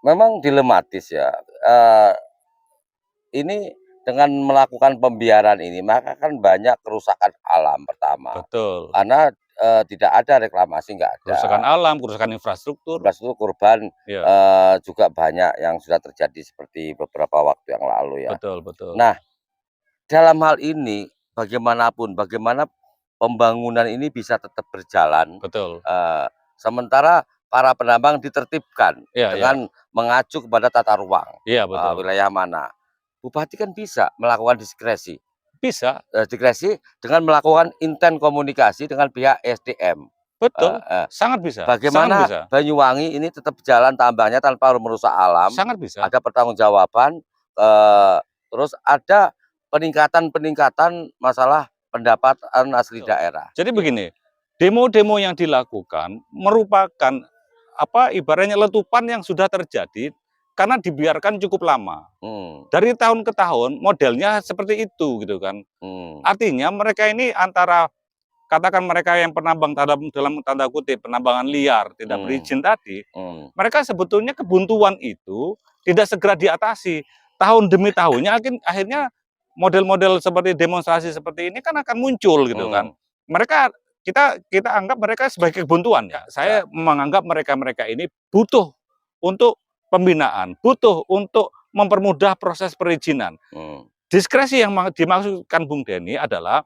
memang dilematis ya, ini dengan melakukan pembiaran ini, maka kan banyak kerusakan alam pertama, Betul. karena, tidak ada reklamasi, nggak Kerusakan ada. alam, kerusakan infrastruktur. Infrastruktur korban, Ya, juga banyak yang sudah terjadi seperti beberapa waktu yang lalu ya. betul betul. Nah, dalam hal ini bagaimanapun, bagaimana pembangunan ini bisa tetap berjalan, Betul. sementara para penambang ditertibkan Iya iya. dengan mengacu kepada tata ruang, Iya, betul. wilayah mana. Bupati kan bisa melakukan diskresi, Bisa, dengan melakukan intent komunikasi dengan pihak SDM, betul. heeh. Sangat bisa sangat Bagaimana bisa Banyuwangi ini tetap jalan tambangnya tanpa merusak alam, sangat bisa. ada pertanggungjawaban, eee, terus ada peningkatan-peningkatan masalah pendapatan asli Betul. daerah, Jadi gitu. begini, demo-demo yang dilakukan merupakan, ibaratnya letupan yang sudah terjadi karena dibiarkan cukup lama. Mmm, Dari tahun ke tahun modelnya seperti itu, gitu kan. mmm, Artinya mereka ini antara katakan mereka yang penambang dalam tanda kutip, penambangan liar, tidak mmm, berizin tadi, mmm, mereka sebetulnya kebuntuan itu tidak segera diatasi. Tahun demi tahunnya akhirnya model-model seperti demonstrasi seperti ini kan akan muncul gitu kan. mmm, Mereka kita kita anggap mereka sebagai kebuntuan ya. ya, Saya menganggap mereka-mereka ini butuh untuk pembinaan, butuh untuk mempermudah proses perizinan. mmm, Diskresi yang dimaksudkan Bung Denny adalah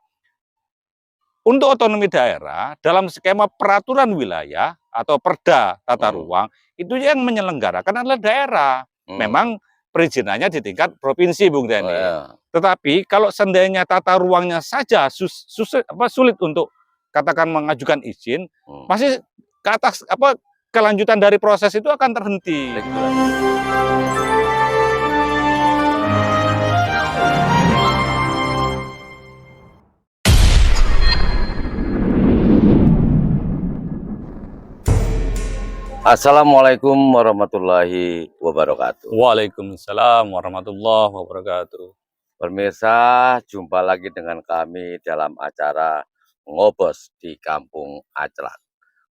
untuk otonomi daerah, dalam skema peraturan wilayah atau perda tata mmm, ruang, itu yang menyelenggarakan adalah daerah. mmm, Memang perizinannya di tingkat provinsi, Bung oh Denny. ya, Tetapi kalau seandainya tata ruangnya saja sulit untuk katakan mengajukan izin, mmm, pasti ke atas kelanjutan dari proses itu akan terhenti. regulasi. Assalamualaikum warahmatullahi wabarakatuh. Waalaikumsalam warahmatullahi wabarakatuh. Pemirsa, jumpa lagi dengan kami dalam acara Ngobos di Kampung Aclak.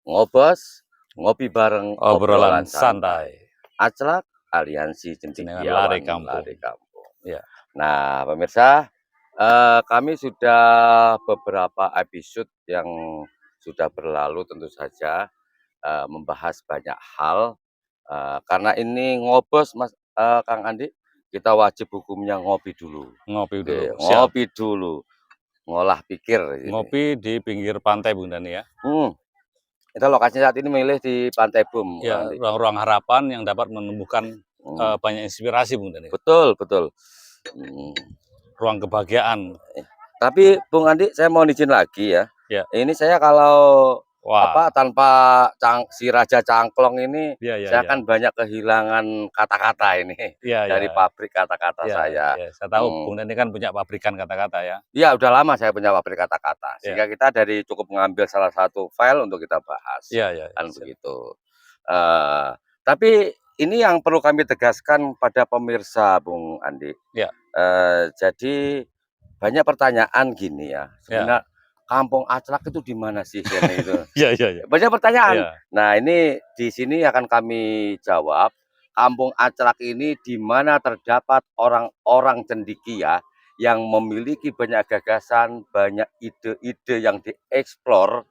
Ngobos, ngopi bareng Obrolan obrolan santai. santai Aclak, aliansi dengan lari cendekiawan kampung. lari kampung. Ya. Nah, pemirsa, kami sudah beberapa episode yang sudah berlalu tentu saja, membahas banyak hal. Karena ini ngobos Mas, Kang Andi, kita wajib hukumnya ngopi dulu. Ngopi Oke, dulu, siap. ngopi dulu, ngolah pikir ini. Ngopi di pinggir pantai, Bung Dani ya. Hmm, kita lokasinya saat ini milih di Pantai Bum, Kang Ya, Andi. ruang-ruang harapan yang dapat menumbuhkan Hmm, banyak inspirasi, Bung Dani. betul betul. Hmm, Ruang kebahagiaan. tapi Bung Andi, saya mau izin lagi ya. Ya. Ini saya kalau Wah, tanpa si Raja Cangklong ini, ya ya saya ya. akan banyak kehilangan kata-kata ini Ya dari ya. pabrik kata-kata Ya saya. ya. Saya tahu Hmm. Bung Dani kan punya pabrikan kata-kata ya. Iya, udah lama saya punya pabrik kata-kata, Ya. sehingga kita cukup mengambil salah satu file untuk kita bahas, Ya ya. kan Siap. begitu. Tapi ini yang perlu kami tegaskan pada pemirsa, Bung Andi. Ya. Jadi banyak pertanyaan gini ya, Ya. sebenarnya Kampung Aclak itu di mana sih? Kan itu. Ya ya ya. Banyak pertanyaan. Ya. Nah, ini di sini akan kami jawab. Kampung Aclak ini di mana terdapat orang-orang cendekia yang memiliki banyak gagasan, banyak ide-ide yang dieksplor.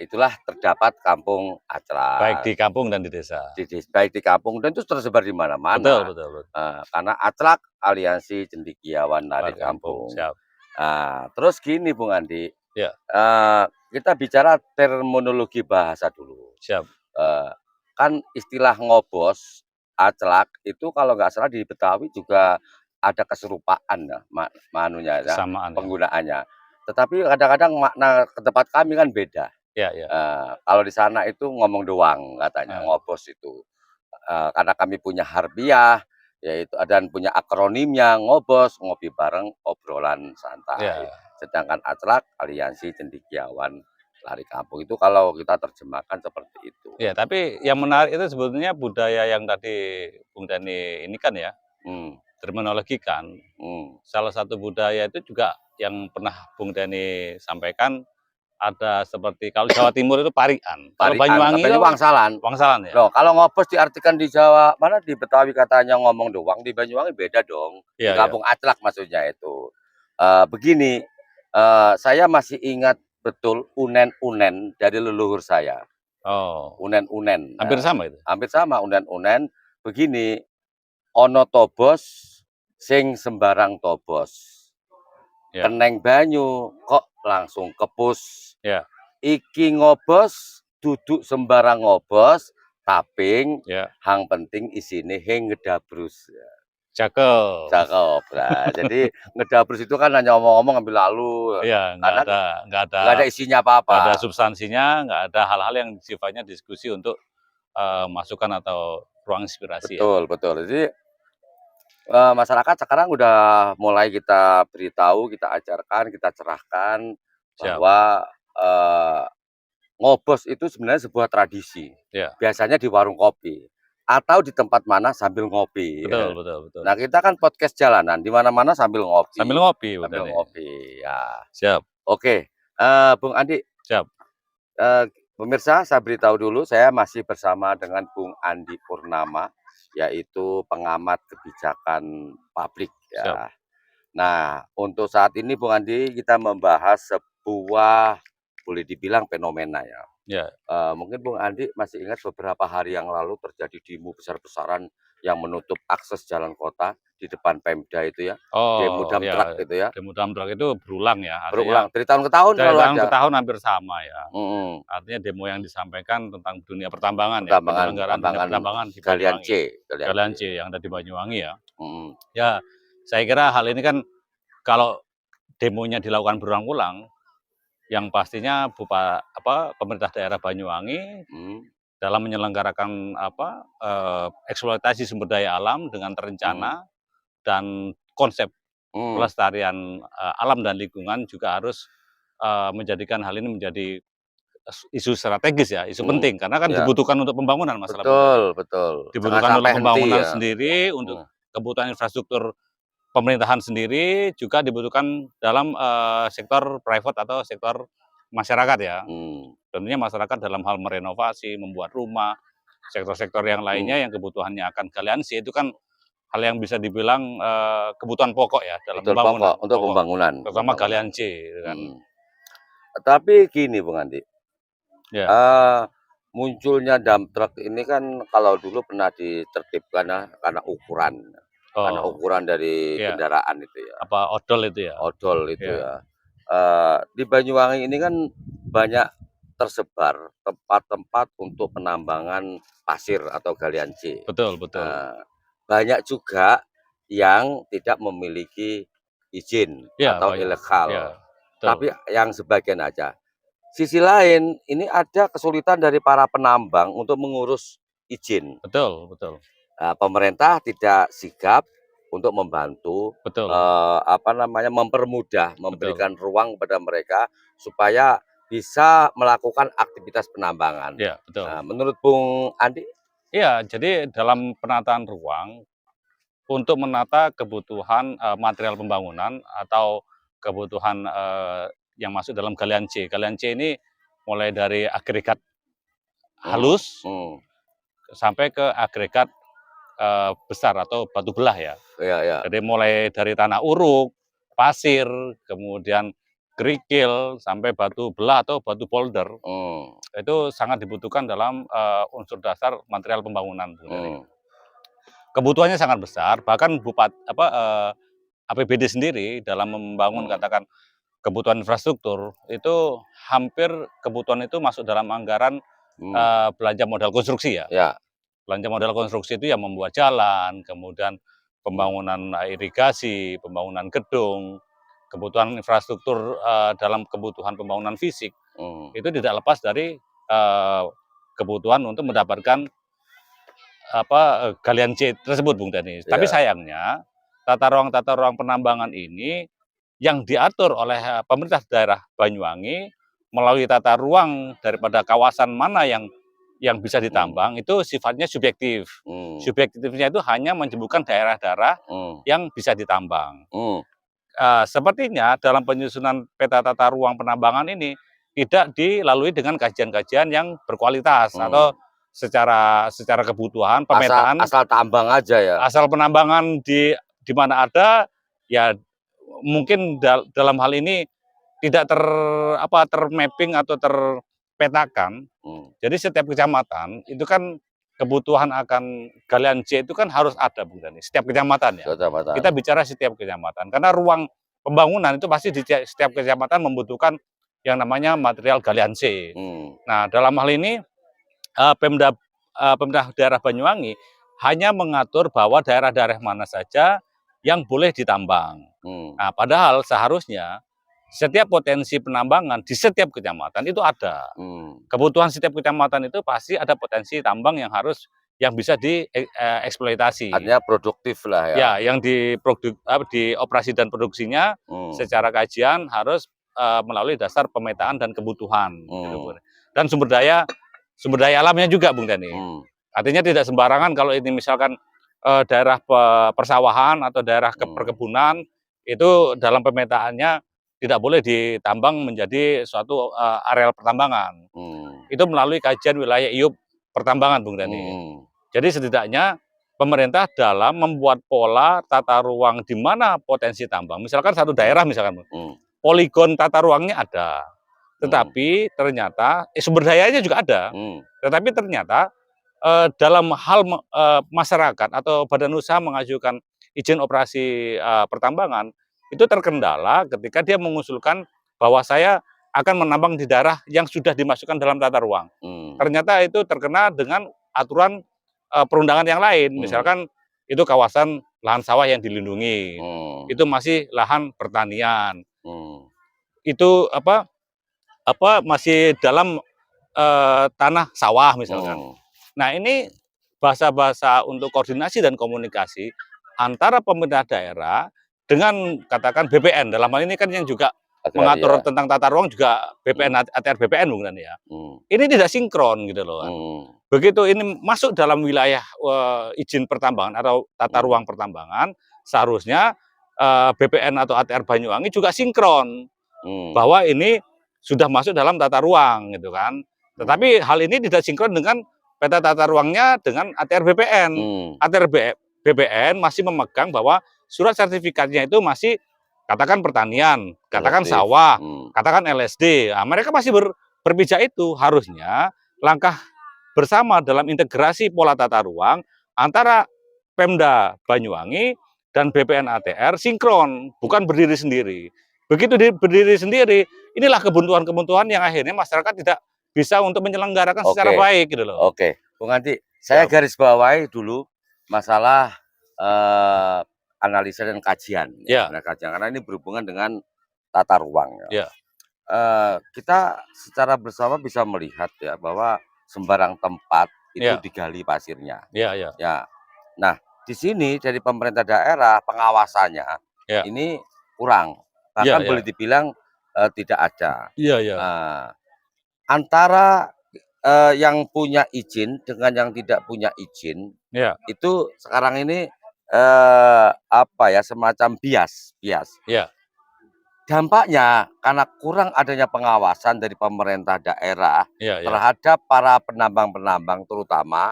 Itulah terdapat Kampung Baik Aclak. di kampung dan di desa. Baik di kampung dan itu tersebar di Betul mana-mana. betul betul. Karena Aclak Aliansi Cendekiawan Lari Lari kampung, Kampung. siap. Terus gini Bung Andi, Ya, kita bicara terminologi bahasa dulu. siap. Eee, kan istilah ngobos, aclak itu kalau nggak salah di Betawi juga ada keserupaan ya, ya, Kesamaan ya. penggunaannya. Tetapi kadang-kadang makna ke tempat kami kan beda. Ya ya. Kalau di sana itu ngomong doang katanya, Eh, ngobos itu. Karena kami punya harfiah, yaitu dan punya akronimnya, ngobos, ngopi bareng, obrolan santai. ya. Sedangkan aclak, aliansi cendekiawan lari kampung. Itu kalau kita terjemahkan seperti itu. Ya, tapi yang menarik itu sebetulnya budaya yang tadi Bung Dani ini kan ya, Hmm, terminologikan. hmm, Salah satu budaya itu juga yang pernah Bung Dani sampaikan ada seperti kalau Jawa Timur itu parian. Kalau Parian, Banyuwangi katanya itu wangsalan. wangsalan ya. Loh, kalau ngobos diartikan di Jawa, mana di Betawi katanya ngomong doang, di Banyuwangi beda dong. Di Iya, iya. Kampung Aclak maksudnya itu. Begini, saya masih ingat betul unen-unen dari leluhur saya. Oh, Unen-unen. hampir sama itu. Hampir sama unen-unen. Begini, ono tobos sing sembarang tobos. Ya, Keneng banyu kok langsung kepus. ya, Iki ngobos duduk sembarang ngobos, taping ya. hang penting isine heng ngedabrus. Cakep. Cakep. Nah, jadi ngedabrus itu kan hanya omong-omong ambil lalu, Iya, karena nggak ada, nggak ada isinya nggak ada apa-apa. substansinya, nggak ada hal-hal yang sifatnya diskusi untuk masukan atau ruang inspirasi ya. Betul, betul. Jadi masyarakat sekarang udah mulai kita beritahu, kita ajarkan, kita cerahkan Siap. bahwa ngobos itu sebenarnya sebuah tradisi. Ya, Biasanya di warung kopi atau di tempat mana sambil ngopi. betul, betul, betul. Nah, kita kan podcast jalanan, di mana-mana sambil Sambil ngopi, ngopi udah sambil nih. ngopi, ya. Siap, Oke, Bung Andi, siap. pemirsa saya beritahu dulu, saya masih bersama dengan Bung Andi Purnama, yaitu pengamat kebijakan publik, Siap. ya. Nah, untuk saat ini Bung Andi, kita membahas sebuah, boleh dibilang fenomena ya. Ya. Mungkin Bung Andi masih ingat beberapa hari yang lalu terjadi demo besar-besaran yang menutup akses jalan kota di depan Pemda itu ya, demo Oh, dump truck ya, gitu ya, demo dump truck itu berulang ya, artinya berulang dari tahun ke tahun dari selalu tahun ada. ke tahun hampir sama ya. Mhm, Artinya demo yang disampaikan tentang dunia pertambangan ya, pertambangan penyelenggaraan dunia pertambangan pertambangan di galian Banyuwangi. C, galian C. Galian C yang ada di Banyuwangi ya. Mhm, Ya, saya kira hal ini kan kalau demonya dilakukan berulang-ulang, yang pastinya pemerintah daerah Banyuwangi mhm, dalam menyelenggarakan eksploitasi sumber daya alam dengan mhm, terencana dan konsep mhm, pelestarian alam dan lingkungan juga harus menjadikan hal ini menjadi isu strategis ya, isu mhm, penting karena kan ya, dibutuhkan untuk pembangunan masalah Bung betul Dani. betul, jangan Dibutuhkan sampai untuk henti pembangunan ya. sendiri, untuk Mhm, kebutuhan infrastruktur pemerintahan sendiri, juga dibutuhkan dalam sektor private atau sektor masyarakat ya. mhm, Tentunya masyarakat dalam hal merenovasi, membuat rumah, sektor-sektor yang mhm, lainnya yang kebutuhannya akan galiansi itu kan hal yang bisa dibilang kebutuhan pokok ya dalam betul pokok pembangunan, untuk pokok, pembangunan terutama pembangunan, galian C gitu kan. mhm. Tapi gini Bung Andi, Ya. Eee, munculnya dump truck ini kan kalau dulu pernah ditertibkan ya karena Oh, ukuran dari ya, kendaraan itu ya, apa odol itu ya? odol itu Ya, ya. Di Banyuwangi ini kan banyak tersebar tempat-tempat untuk penambangan pasir atau galian C. betul, betul. Eee, Banyak juga yang tidak memiliki izin Ya, atau banyak. ilegal, Ya, betul. tapi yang sebagian aja. Sisi lain, ini ada kesulitan dari para penambang untuk mengurus izin. Betul, betul. Pemerintah tidak sigap untuk membantu, Betul, mempermudah, betul. memberikan ruang kepada mereka supaya bisa melakukan aktivitas penambangan. Ya, betul. Menurut Bung Andi? Iya, jadi dalam penataan ruang untuk menata kebutuhan material pembangunan atau kebutuhan yang masuk dalam galian C. Galian C ini mulai dari agregat Mhm, halus mhm, sampai ke agregat besar atau batu belah ya. iya iya, Jadi mulai dari tanah uruk, pasir, kemudian kerikil, sampai batu belah atau batu polder, mmm, itu sangat dibutuhkan dalam unsur dasar material pembangunan, Bung Dani. mhm, Kebutuhannya sangat besar, bahkan APBD sendiri dalam membangun mhm, katakan kebutuhan infrastruktur, itu hampir kebutuhan itu masuk dalam anggaran mhm, belanja modal konstruksi ya. iya, Belanja modal konstruksi itu yang membuat jalan, kemudian mhm, pembangunan irigasi, pembangunan gedung, kebutuhan infrastruktur dalam kebutuhan pembangunan fisik, mhm, itu tidak lepas dari kebutuhan untuk mendapatkan galian C tersebut, Bung Dani. Tapi iya, sayangnya tata ruang penambangan ini yang diatur oleh pemerintah daerah Banyuwangi melalui tata ruang daripada kawasan mana yang bisa mhm, ditambang itu sifatnya subjektif. mmm, Subjektifnya itu hanya menyebutkan daerah-daerah mmm, yang bisa ditambang. mmm, Sepertinya dalam penyusunan peta tata ruang penambangan ini tidak dilalui dengan kajian-kajian yang berkualitas atau secara kebutuhan pemetaan asal tambang aja ya. asal penambangan di mana ada ya mungkin dalam hal ini tidak termapping atau terpetakan. Jadi setiap kecamatan itu kan kebutuhan akan galian C itu kan harus ada, Bung Dani. Setiap kecamatan ya. Kecamatan. Kita bicara setiap kecamatan karena ruang pembangunan itu pasti di setiap kecamatan membutuhkan yang namanya material galian C. Nah, dalam hal ini Pemda daerah Banyuwangi hanya mengatur bahwa daerah-daerah mana saja yang boleh ditambang. Nah, padahal seharusnya setiap potensi penambangan di setiap kecamatan itu ada. Kebutuhan setiap kecamatan itu pasti ada potensi tambang yang bisa dieksploitasi. Artinya produktif lah ya. Ya, yang di operasi dan produksinya secara kajian harus melalui dasar pemetaan dan kebutuhan. Gitu. Dan sumber daya alamnya juga, Bung Dani. Artinya tidak sembarangan kalau ini misalkan daerah persawahan atau daerah perkebunan itu dalam pemetaannya tidak boleh ditambang menjadi suatu areal pertambangan. Itu melalui kajian wilayah IUP pertambangan, Bung Dani. Jadi setidaknya pemerintah dalam membuat pola tata ruang di mana potensi tambang. Misalkan satu daerah misalkan poligon tata ruangnya ada. Tetapi ternyata sumber dayanya juga ada. Tetapi ternyata dalam hal masyarakat atau badan usaha mengajukan izin operasi pertambangan itu terkendala ketika dia mengusulkan bahwa saya akan menambang di daerah yang sudah dimasukkan dalam tata ruang. Ternyata itu terkena dengan aturan perundangan yang lain. Misalkan itu kawasan lahan sawah yang dilindungi. Itu masih lahan pertanian. Itu masih dalam tanah sawah misalkan. Nah, ini bahasa-bahasa untuk koordinasi dan komunikasi antara pemerintah daerah dengan katakan BPN. Dalam hal ini kan yang juga mengatur tentang tata ruang juga BPN, ATR BPN bukan ya. Ini tidak sinkron gitu loh. Begitu ini masuk dalam wilayah izin pertambangan atau tata ruang pertambangan, seharusnya BPN atau ATR Banyuwangi juga sinkron bahwa ini sudah masuk dalam tata ruang gitu kan. Tetapi hal ini tidak sinkron dengan peta tata ruangnya dengan ATR BPN. ATR BPN masih memegang bahwa surat sertifikatnya itu masih katakan pertanian, katakan sawah, katakan LSD. Nah, mereka masih berpijak itu. Harusnya langkah bersama dalam integrasi pola tata ruang antara Pemda Banyuwangi dan BPN ATR sinkron, bukan berdiri sendiri. Begitu berdiri sendiri, inilah kebutuhan-kebutuhan yang akhirnya masyarakat tidak bisa untuk menyelenggarakan secara baik gitu loh. Bung Andi, saya garis bawahi dulu masalah analisa dan kajian. Karena ini berhubungan dengan tata ruang. Kita secara bersama bisa melihat ya bahwa sembarang tempat itu digali pasirnya. Nah, di sini dari pemerintah daerah pengawasannya ini kurang, bahkan boleh dibilang tidak ada. Antara yang punya izin dengan yang tidak punya izin itu sekarang ini semacam bias. Dampaknya karena kurang adanya pengawasan dari pemerintah daerah terhadap para penambang-penambang terutama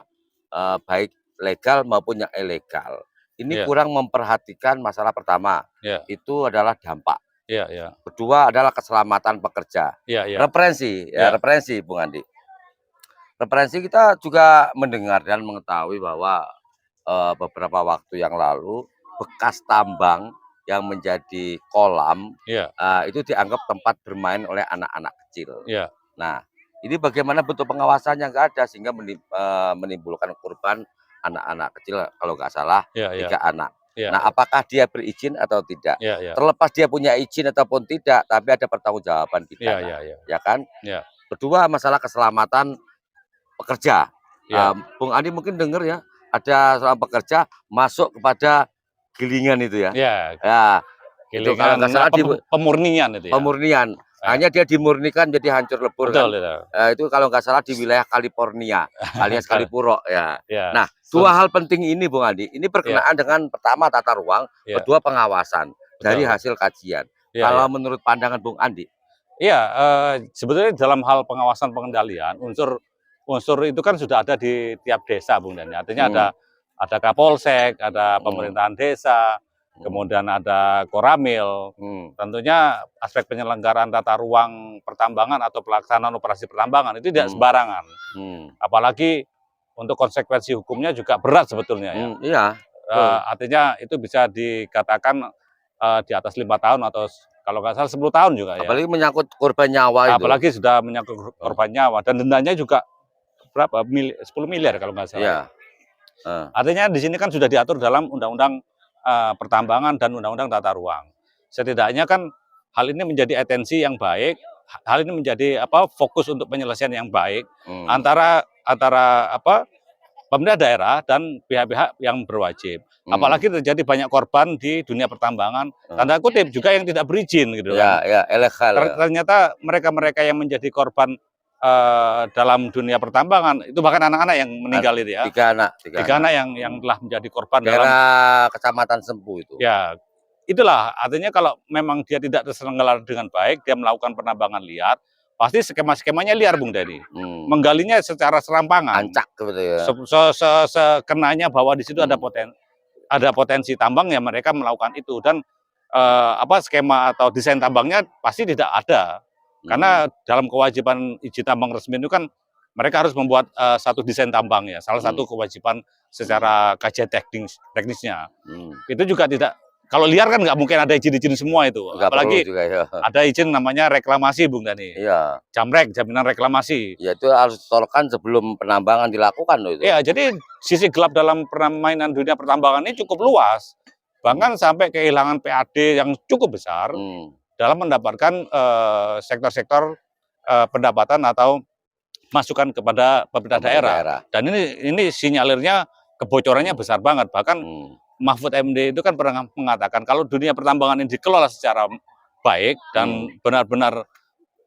baik legal maupun yang ilegal. Ini kurang memperhatikan masalah pertama, itu adalah dampak. Kedua adalah keselamatan pekerja. Referensi Bung Andi. Referensi kita juga mendengar dan mengetahui bahwa beberapa waktu yang lalu bekas tambang yang menjadi kolam itu dianggap tempat bermain oleh anak-anak kecil. Nah, ini bagaimana bentuk pengawasannya nggak ada sehingga menimbulkan korban anak-anak kecil kalau nggak salah 3 anak. Nah, apakah dia berizin atau tidak? Terlepas dia punya izin ataupun tidak, tapi ada pertanggungjawaban pidana, ya kan? Kedua, masalah keselamatan pekerja. Bung Andi mungkin dengar ya, ada seorang pekerja masuk kepada gilingan itu ya. Itu kalau nggak salah pemurnian itu ya. Pemurnian. Hanya dia dimurnikan jadi hancur lebur. Betul, kan? Itu kalau nggak salah di wilayah California alias Kalipuro ya. Nah, 2 hal penting ini Bung Andi, ini berkenaan dengan pertama tata ruang, kedua pengawasan dari hasil kajian. Kalau menurut pandangan Bung Andi, Iya, sebetulnya dalam hal pengawasan pengendalian, unsur itu kan sudah ada di tiap desa, Bung Dani. Artinya Mhm, ada Kapolsek, ada mhm, pemerintahan desa, mhm, kemudian ada Koramil. mhm, Tentunya aspek penyelenggaraan tata ruang pertambangan atau pelaksanaan operasi pertambangan itu tidak mhm, sembarangan. mhm, Apalagi untuk konsekuensi hukumnya juga berat sebetulnya ya. iya, betul. Artinya itu bisa dikatakan di atas 5 tahun atau kalau nggak salah 10 tahun juga ya. Apalagi menyangkut korban nyawa itu. Apalagi sudah menyangkut Heeh, korban nyawa dan dendanya juga berapa 10 miliar kalau nggak salah ya. iya, heeh, Artinya di sini kan sudah diatur dalam Undang-Undang Pertambangan dan Undang-Undang Tata Ruang. Setidaknya kan hal ini menjadi atensi yang baik, hal ini menjadi fokus untuk penyelesaian yang baik mmm, antara antara pemerintah daerah dan pihak-pihak yang berwajib. mhm, Apalagi terjadi banyak korban di dunia pertambangan, heeh. tanda kutip juga yang tidak berizin gitu Iya kan. iya, ilegal ya. Ternyata mereka-mereka yang menjadi korban, dalam dunia pertambangan, itu bahkan anak-anak yang Ad meninggal itu ya, 3 anak 3 3 anak, anak yang mhm. telah menjadi korban dalam Daerah Kecamatan Sempu itu. ya, itulah artinya kalau memang dia tidak terselenggara dengan baik, dia melakukan penambangan liar, pasti skema-skemanya liar, Bung Dani. Mmm, Menggalinya secara serampangan, Ancak gitu ya. se se se sekenanya bahwa di situ Mhm, ada potensi tambang, ya mereka melakukan itu dan, skema atau desain tambangnya pasti tidak ada. mhm, Karena dalam kewajiban izin tambang resmi itu kan mereka harus membuat, satu desain tambang ya, salah mhm, satu kewajiban mhm, secara kajian teknisnya. mhm. Itu juga tidak kalau liar kan nggak mungkin ada izin-izin semua itu, Nggak perlu apalagi juga ya. ada izin namanya reklamasi, Bung Dani. Iya, Jamrek, jaminan reklamasi. ya itu harus disetorkan sebelum penambangan dilakukan loh itu. Ya, jadi sisi gelap dalam permainan dunia pertambangan ini cukup luas. Mhm, Bahkan sampai kehilangan PAD yang cukup besar mmm, dalam mendapatkan sektor-sektor pendapatan atau masukan kepada pemerintah pemerintah daerah. daerah. Dan ini sinyalirnya kebocorannya Mhm, besar banget. Bahkan mmm, Mahfud MD itu kan pernah mengatakan kalau dunia pertambangan ini dikelola secara baik dan mmm, benar-benar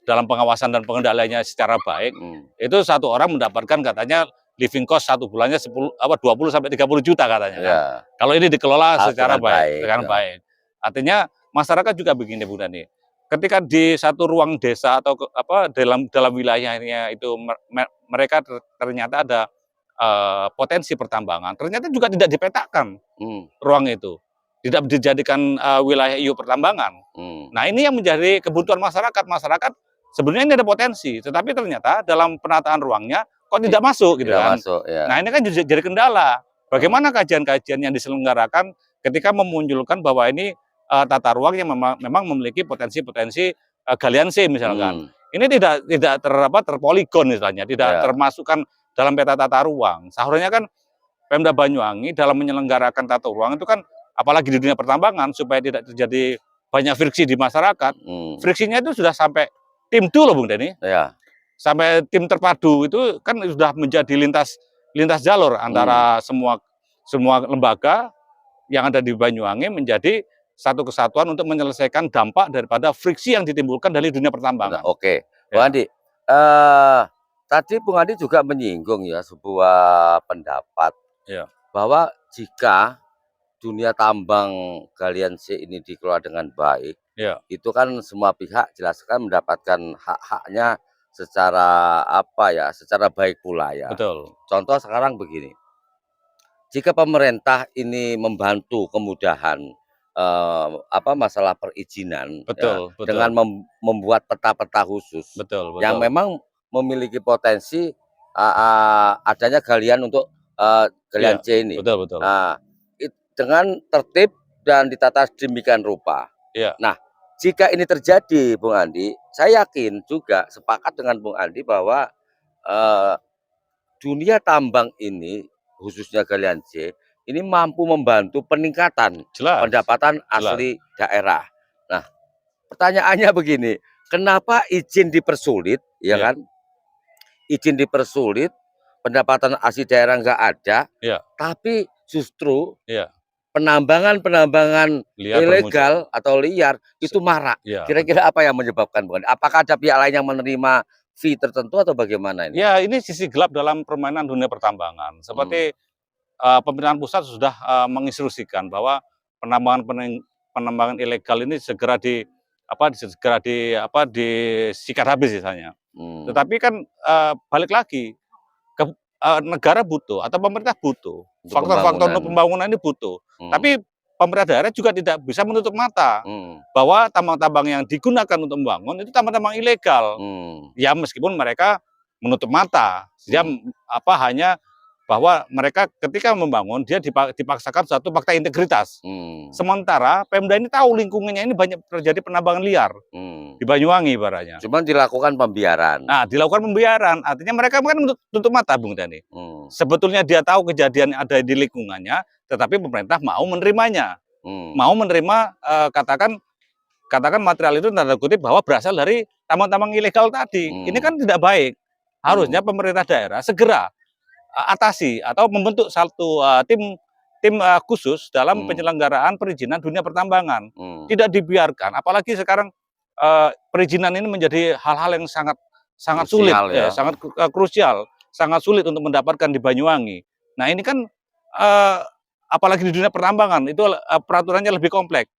dalam pengawasan dan pengendaliannya secara baik, mmm, itu satu orang mendapatkan katanya living cost satu bulannya 20 sampai 30 juta katanya kan. iya, Kalau ini dikelola secara dengan baik, baik, dengan heeh, baik. Artinya masyarakat juga begini Bu Dani, ketika di satu ruang desa atau dalam dalam wilayahnya itu mereka ternyata ada potensi pertambangan, ternyata juga tidak dipetakan mmm, ruang itu. Tidak dijadikan wilayah IU pertambangan. mmm, Nah, ini yang menjadi kebutuhan masyarakat. Masyarakat sebenarnya ini ada potensi, tetapi ternyata dalam penataan ruangnya kok ti tidak masuk gitu tidak kan. masuk, ya, Nah, ini kan jadi kendala. heeh, Bagaimana kajian-kajian yang diselenggarakan ketika memunculkan bahwa ini tata ruang yang memang memiliki potensi-potensi galian C misalkan. mmm, Ini tidak tidak terpoligon misalnya, tidak iya, termasukkan dalam peta tata ruang. Seharusnya kan Pemda Banyuwangi dalam menyelenggarakan tata ruang itu kan apalagi di dunia pertambangan supaya tidak terjadi banyak friksi di masyarakat. mmm, Friksinya itu sudah sampai tim itu loh Bung Denny, iya, sampai tim terpadu itu kan sudah menjadi lintas lintas jalur mmm, antara semua semua lembaga yang ada di Banyuwangi menjadi satu kesatuan untuk menyelesaikan dampak daripada friksi yang ditimbulkan dari dunia benar, pertambangan. oke. Bung Ya, Andi, eee, tadi Bung Andi juga menyinggung ya sebuah pendapat ya, bahwa jika dunia tambang galian C ini dikelola dengan baik, ya, itu kan semua pihak jelaskan mendapatkan hak-haknya secara apa ya, secara baik pula ya. betul, Contoh sekarang begini, jika pemerintah ini membantu kemudahan, masalah perizinan ya, betul, dengan betul, membuat peta-peta khusus betul, yang betul. memang memiliki potensi, adanya galian untuk, galian Iya, C ini. betul, betul. Nah, dengan tertib dan ditata sedemikian rupa. Iya, Nah, jika ini terjadi Bung Andi, saya yakin juga sepakat dengan Bung Andi bahwa, eee dunia tambang ini, khususnya galian C, ini mampu membantu peningkatan jelas, pendapatan jelas. asli daerah. Nah, pertanyaannya begini, kenapa izin dipersulit, ya Iya, kan? Izin dipersulit, pendapatan asli daerah nggak ada, iya, tapi justru iya, penambangan-penambangan liar bermunculan. ilegal atau liar Se itu marak. iya, Kira-kira betul. apa yang menyebabkan, Bang? Apakah ada pihak lain yang menerima fee tertentu atau bagaimana ini? Ya, ini sisi gelap dalam permainan dunia pertambangan. Mmm, Seperti, pemerintahan pusat sudah, menginstruksikan bahwa penambangan penambangan ilegal ini segera segera disikat habis misalnya. Hmm. Tetapi kan balik lagi ke negara butuh atau pemerintah butuh, Untuk faktor-faktor pembangunan. untuk pembangunan ini butuh. Hmm. Tapi pemerintah daerah juga tidak bisa menutup mata Hmm. bahwa tambang-tambang yang digunakan untuk membangun itu tambang-tambang ilegal. Hmm. Ya meskipun mereka menutup mata, dia Hmm. hanya bahwa mereka ketika membangun dia dipaksakan satu fakta integritas. Hmm. Sementara Pemda ini tahu lingkungannya ini banyak terjadi penambangan liar Hmm. di Banyuwangi ibaratnya. Cuman dilakukan pembiaran. Nah, dilakukan pembiaran, artinya mereka kan tutup mata, Bung Dani. Hmm. Sebetulnya dia tahu kejadian yang ada di lingkungannya, tetapi pemerintah mau menerimanya, Hmm. mau menerima katakan material itu tanda kutip bahwa berasal dari tambang-tambang ilegal tadi. Ini kan tidak baik. Harusnya pemerintah daerah segera atasi atau membentuk satu tim khusus dalam penyelenggaraan perizinan dunia pertambangan. Tidak dibiarkan, apalagi sekarang perizinan ini menjadi hal-hal yang sangat sulit, Krusial ya. sangat krusial, sangat sulit untuk mendapatkan di Banyuwangi. Nah ini kan apalagi di dunia pertambangan itu peraturannya lebih kompleks.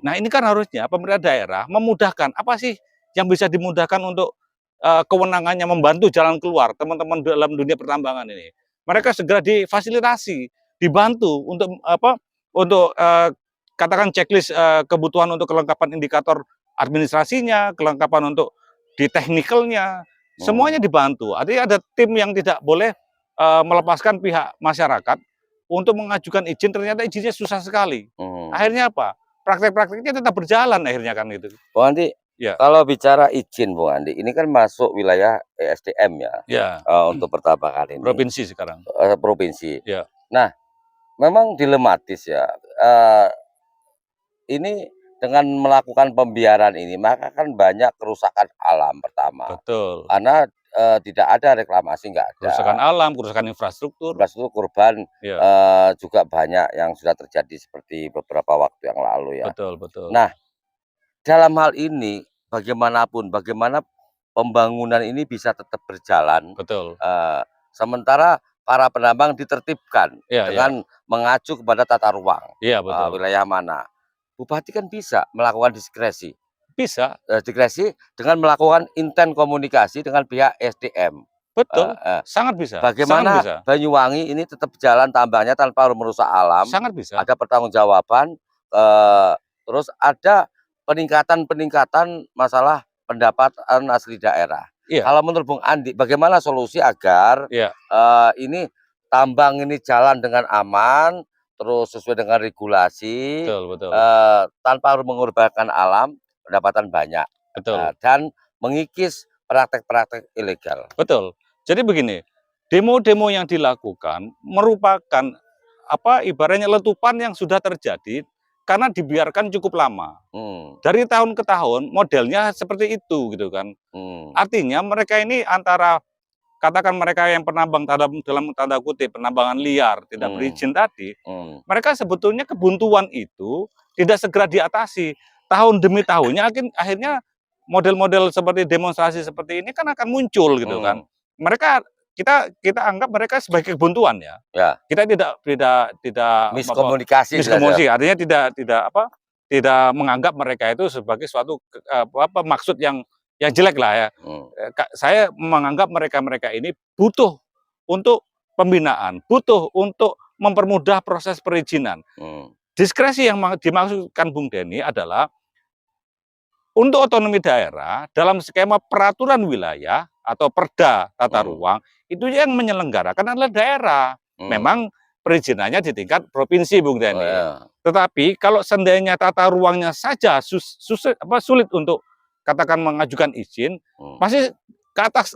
Nah ini kan harusnya pemerintah daerah memudahkan, apa sih yang bisa dimudahkan untuk kewenangannya membantu jalan keluar teman-teman dalam dunia pertambangan ini. Mereka segera difasilitasi, dibantu untuk katakan checklist kebutuhan untuk kelengkapan indikator administrasinya, kelengkapan untuk di teknikalnya, semuanya dibantu. Artinya ada tim yang tidak boleh melepaskan pihak masyarakat untuk mengajukan izin, ternyata izinnya susah sekali. Akhirnya apa? Praktek-prakteknya tetap berjalan akhirnya kan itu. Bung Andi, Ya. kalau bicara izin Bung Andi, ini kan masuk wilayah ESDM ya, Ya. untuk pertambangan ini. Provinsi sekarang. Provinsi. Ya. Nah, memang dilematis ya. Ini dengan melakukan pembiaran ini, maka kan banyak kerusakan alam pertama. Betul. Karena tidak ada reklamasi, nggak ada. Kerusakan alam, kerusakan infrastruktur. Infrastruktur korban Ya. juga banyak yang sudah terjadi seperti beberapa waktu yang lalu ya. Betul, betul. Nah, dalam hal ini bagaimanapun, bagaimana pembangunan ini bisa tetap berjalan. Betul. Sementara para penambang ditertibkan Ya, dengan mengacu kepada tata ruang. Iya, betul. Wilayah mana. Bupati kan bisa melakukan diskresi. Bisa. Diskresi dengan melakukan intent komunikasi dengan pihak SDM. Betul, sangat bisa. Bagaimana sangat bisa. Banyuwangi ini tetap jalan tambangnya tanpa merusak alam. Sangat bisa. Ada pertanggungjawaban, terus ada peningkatan masalah pendapatan asli daerah. Iya. Kalau menurut Bung Andi, bagaimana solusi agar ini tambang ini jalan dengan aman, terus sesuai dengan regulasi, Betul, betul. tanpa harus mengorbankan alam, pendapatan banyak, Betul. dan mengikis praktek-praktek ilegal. Betul. Jadi begini, demo-demo yang dilakukan merupakan ibaratnya letupan yang sudah terjadi karena dibiarkan cukup lama. Dari tahun ke tahun modelnya seperti itu gitu kan. Artinya mereka ini antara katakan mereka yang penambang dalam tanda kutip penambangan liar tidak berizin tadi, mereka sebetulnya kebuntuan itu tidak segera diatasi. Tahun demi tahunnya akhirnya model-model seperti demonstrasi seperti ini kan akan muncul gitu kan. Mereka kita anggap mereka sebagai kebuntuan ya. Kita tidak miskomunikasi, artinya tidak menganggap mereka itu sebagai suatu maksud yang jelek lah ya. Saya menganggap mereka ini butuh untuk pembinaan, butuh untuk mempermudah proses perizinan. Diskresi yang dimaksudkan Bung Denny adalah untuk otonomi daerah dalam skema peraturan wilayah atau perda tata ruang itu yang menyelenggarakan adalah daerah. Memang perizinannya di tingkat provinsi, Bung Denny. Tetapi kalau seandainya tata ruangnya saja sulit untuk katakan mengajukan izin, pasti ke atas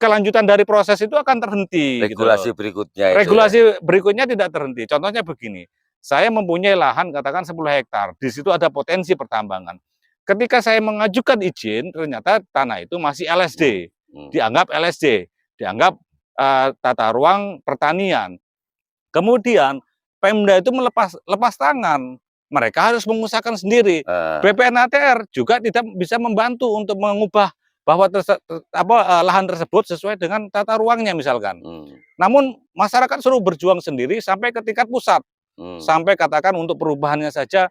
kelanjutan dari proses itu akan terhenti. Regulasi gitu. Berikutnya. Regulasi berikutnya tidak terhenti. Contohnya begini, saya mempunyai lahan katakan 10 hektar, di situ ada potensi pertambangan. Ketika saya mengajukan izin, ternyata tanah itu masih LSD, dianggap LSD, dianggap tata ruang pertanian. Kemudian Pemda itu lepas tangan, mereka harus mengusahakan sendiri. BPN-ATR juga tidak bisa membantu untuk mengubah bahwa lahan tersebut sesuai dengan tata ruangnya misalkan. Namun masyarakat suruh berjuang sendiri sampai ke tingkat pusat, sampai katakan untuk perubahannya saja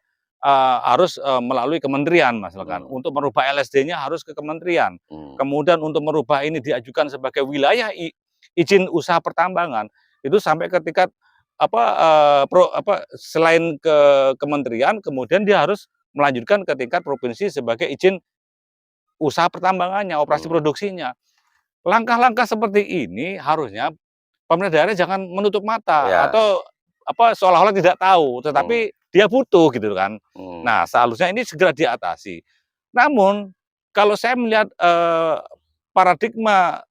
harus melalui kementerian misalkan. Untuk merubah LSD-nya harus ke kementerian. Kemudian untuk merubah ini diajukan sebagai wilayah izin usaha pertambangan, itu sampai ke tingkat selain ke kementerian, kemudian dia harus melanjutkan ke tingkat provinsi sebagai izin usaha pertambangannya, operasi produksinya. Langkah-langkah seperti ini harusnya pemerintah daerah jangan menutup mata atau seolah-olah tidak tahu, tetapi dia butuh gitu kan. Nah, seharusnya ini segera diatasi. Namun kalau saya melihat paradigma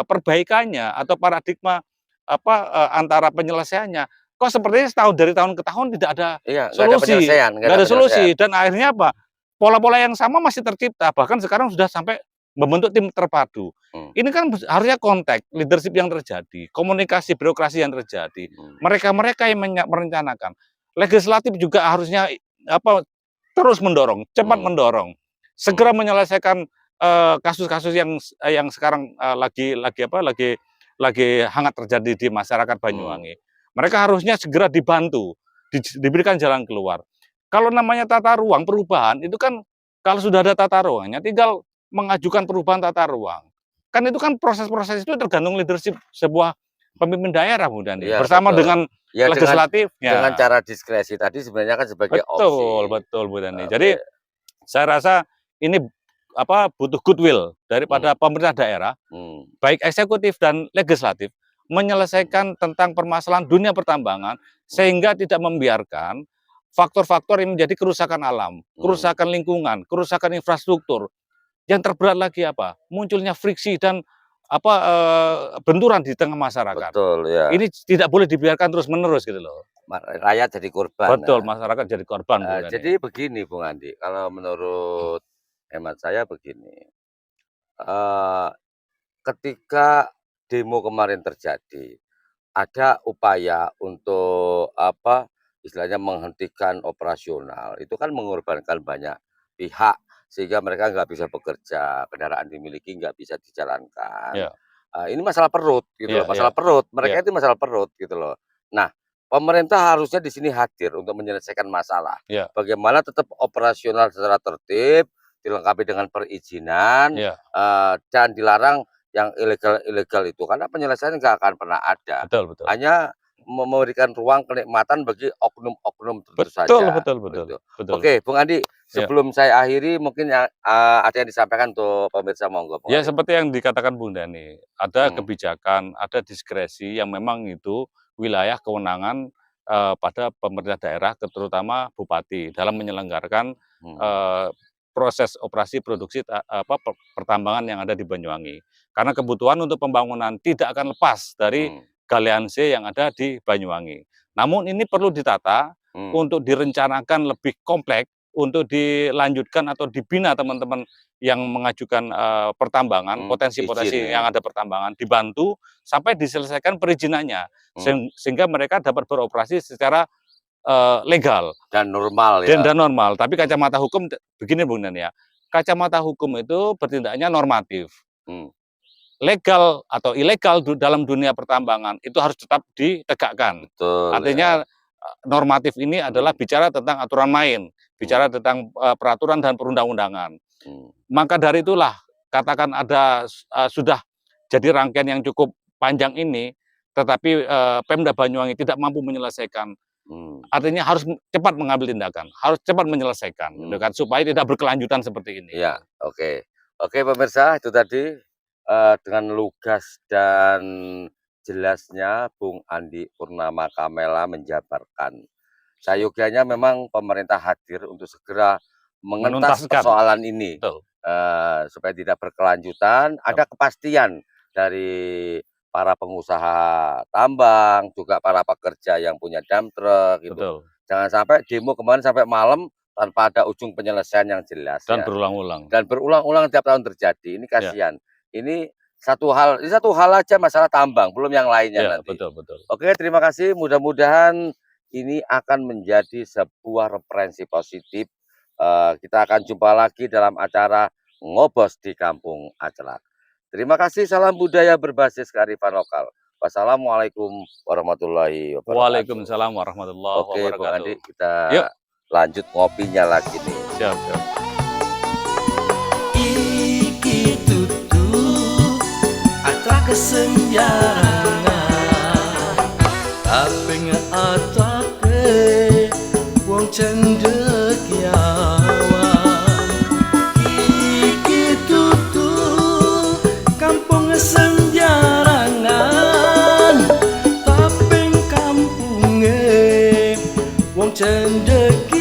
perbaikannya atau paradigma antara penyelesaiannya, kok sepertinya dari tahun ke tahun tidak ada solusi, nggak ada solusi, dan akhirnya apa? Pola-pola yang sama masih tercipta, bahkan sekarang sudah sampai membentuk tim terpadu. Ini kan harusnya kontak, leadership yang terjadi, komunikasi birokrasi yang terjadi. Mereka-mereka yang merencanakan. Legislatif juga harusnya terus mendorong, cepat mendorong, segera menyelesaikan kasus-kasus yang sekarang lagi hangat terjadi di masyarakat Banyuwangi. Mereka harusnya segera dibantu, diberikan jalan keluar. Kalau namanya tata ruang perubahan itu kan kalau sudah ada tata ruangnya, tinggal mengajukan perubahan tata ruang. Kan itu kan proses-proses itu tergantung leadership sebuah pemimpin daerah, Bu Dani. Bersama dengan legislatifnya. Dengan cara diskresi tadi sebenarnya kan sebagai opsi. Betul, Bu Dani. Jadi saya rasa ini butuh goodwill daripada pemerintah daerah, baik eksekutif dan legislatif, menyelesaikan tentang permasalahan dunia pertambangan sehingga tidak membiarkan faktor-faktor yang menjadi kerusakan alam, kerusakan lingkungan, kerusakan infrastruktur. Yang terberat lagi munculnya friksi dan benturan di tengah masyarakat. Betul, ya. Ini tidak boleh dibiarkan terus-menerus gitu loh. Rakyat jadi korban. Betul, masyarakat jadi korban. Jadi begini, Bung Andi, kalau menurut hemat saya begini, ketika demo kemarin terjadi, ada upaya untuk istilahnya menghentikan operasional, itu kan mengorbankan banyak pihak sehingga mereka nggak bisa bekerja, kendaraan dimiliki nggak bisa dijalankan. Ini masalah perut gitu loh, masalah perut. Mereka itu masalah perut gitu loh. Nah, pemerintah harusnya di sini hadir untuk menyelesaikan masalah. Bagaimana tetap operasional secara tertib, dilengkapi dengan perizinan, dan dilarang yang ilegal itu, karena penyelesaian nggak akan pernah ada. Betul. Hanya memberikan ruang kenikmatan bagi oknum-oknum tertentu saja. Betul. Oke, Bung Andi, sebelum saya akhiri mungkin ada yang disampaikan untuk pemirsa, monggo. Ya, seperti yang dikatakan Bung Dani, ada kebijakan, ada diskresi yang memang itu wilayah kewenangan pada pemerintah daerah, terutama bupati dalam menyelenggarakan proses operasi produksi pertambangan yang ada di Banyuwangi. Karena kebutuhan untuk pembangunan tidak akan lepas dari galian C yang ada di Banyuwangi. Namun ini perlu ditata untuk direncanakan lebih kompleks, untuk dilanjutkan atau dibina teman-teman yang mengajukan pertambangan, potensi-potensi yang ada pertambangan, dibantu sampai diselesaikan perizinannya, sehingga mereka dapat beroperasi secara legal dan normal. Dan normal. Tapi kacamata hukum begini, Bung Dani ya. Kacamata hukum itu bertindaknya normatif. Legal atau ilegal dalam dunia pertambangan itu harus tetap ditegakkan. Artinya normatif ini adalah bicara tentang aturan main, bicara tentang peraturan dan perundang-undangan. Maka dari itulah katakan ada sudah jadi rangkaian yang cukup panjang ini, tetapi Pemda Banyuwangi tidak mampu menyelesaikan. Artinya harus cepat mengambil tindakan, harus cepat menyelesaikan, gitu kan, supaya tidak berkelanjutan seperti ini. Ya, oke, pemirsa, itu tadi dengan lugas dan jelasnya Bung Andi Purnama Kamela menjabarkan, sayogianya memang pemerintah hadir untuk segera mengentas persoalan ini, supaya tidak berkelanjutan, ada kepastian dari para pengusaha tambang, juga para pekerja yang punya dump truck gitu. Jangan sampai demo kemarin sampai malam tanpa ada ujung penyelesaian yang jelas. Dan berulang-ulang. Dan berulang-ulang tiap tahun terjadi. Ini kasihan. Ini satu hal aja masalah tambang, belum yang lainnya nanti. Oke, terima kasih. Mudah-mudahan ini akan menjadi sebuah referensi positif. Kita akan jumpa lagi dalam acara Ngobos di Kampung Acelak. Terima kasih, salam budaya berbasis kearifan lokal. Wassalamualaikum warahmatullahi wabarakatuh. Waalaikumsalam warahmatullahi wabarakatuh. Oke, Bung Andi, kita lanjut ngopinya lagi nih. Siap, siap. Iki tutu atra kesenjangan tapi atake wong cendekiawan. Iki tutu kampung senjarangan tapi kampunge wong cendekiawan.